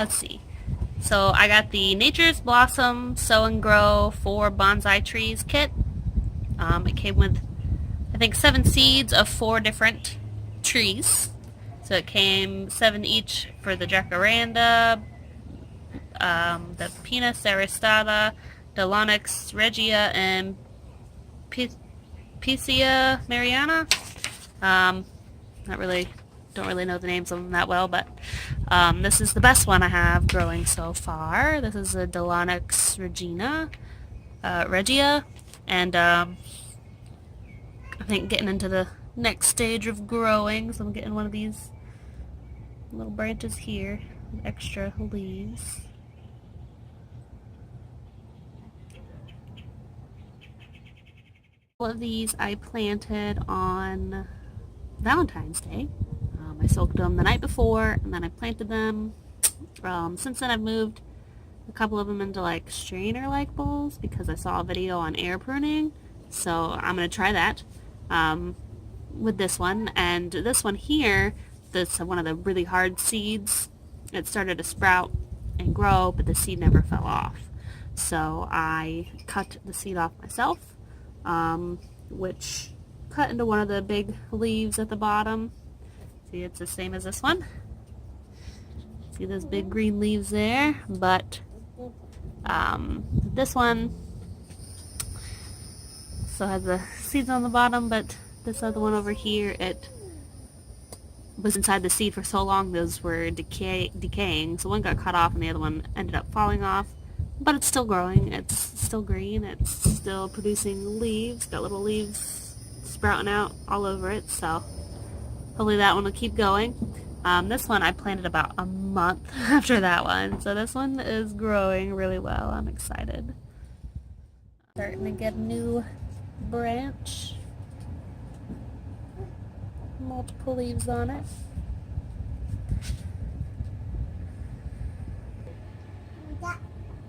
let's see. So I got the Nature's Blossom Sow and Grow 4 Bonsai Trees kit. It came with, I think, 7 seeds of 4 different trees. So it came 7 each for the jacaranda, the Pinus aristata, Dilonyx regia, and Picea mariana. Don't really know the names of them that well, but this is the best one I have growing so far. This is a Dilonyx regia, and I think getting into the next stage of growing, so I'm getting one of these little branches here with extra leaves. All of these I planted on Valentine's Day. I soaked them the night before, and then I planted them. Since then I've moved a couple of them into like strainer-like bowls because I saw a video on air pruning, so I'm going to try that with this one. And this one here, this one of the really hard seeds, it started to sprout and grow, but the seed never fell off. So I cut the seed off myself, which cut into one of the big leaves at the bottom. See, it's the same as this one. See those big green leaves there? But this one still has the seeds on the bottom, but this other one over here, it was inside the seed for so long those were decaying. So one got cut off and the other one ended up falling off. But it's still growing. It's still green. It's still producing leaves. Got little leaves sprouting out all over it. So hopefully that one will keep going. This one I planted about a month after that one. So this one is growing really well. I'm excited. Starting to get a new branch. Multiple leaves on it.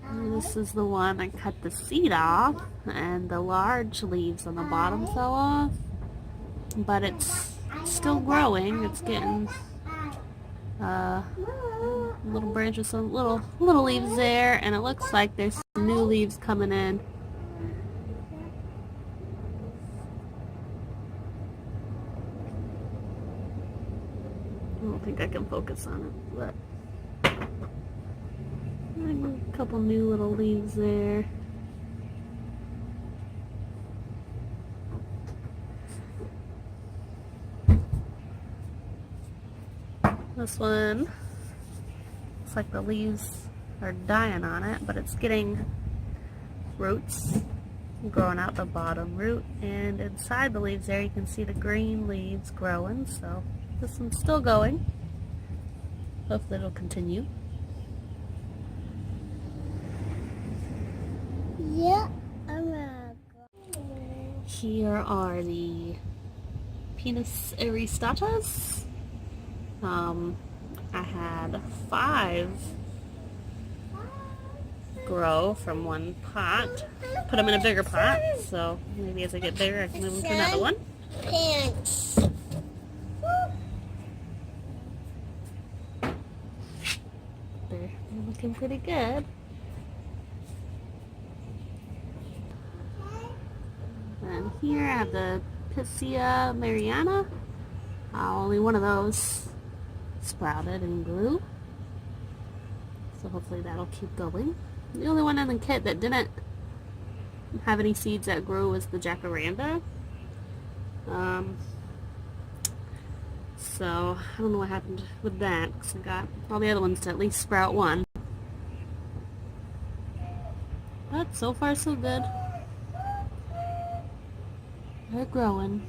And this is the one I cut the seed off and the large leaves on the bottom fell off. But it's still growing. It's getting little branches, some little leaves there, and it looks like there's some new leaves coming in. I don't think I can focus on it, but a couple new little leaves there. This one looks like the leaves are dying on it, but it's getting roots growing out the bottom root, and inside the leaves there you can see the green leaves growing. So this one's still going. Hopefully it'll continue. Yeah, I'm gonna go. Here are the Pinus aristatas. I had 5 grow from one pot. Put them in a bigger pot, so maybe as I get bigger I can move them to another one. Pants. They're looking pretty good. And here I have the Picea mariana. Only one of those sprouted and grew. So hopefully that'll keep going. The only one in the kit that didn't have any seeds that grew was the jacaranda. So I don't know what happened with that, because I got all the other ones to at least sprout one. But so far so good. They're growing.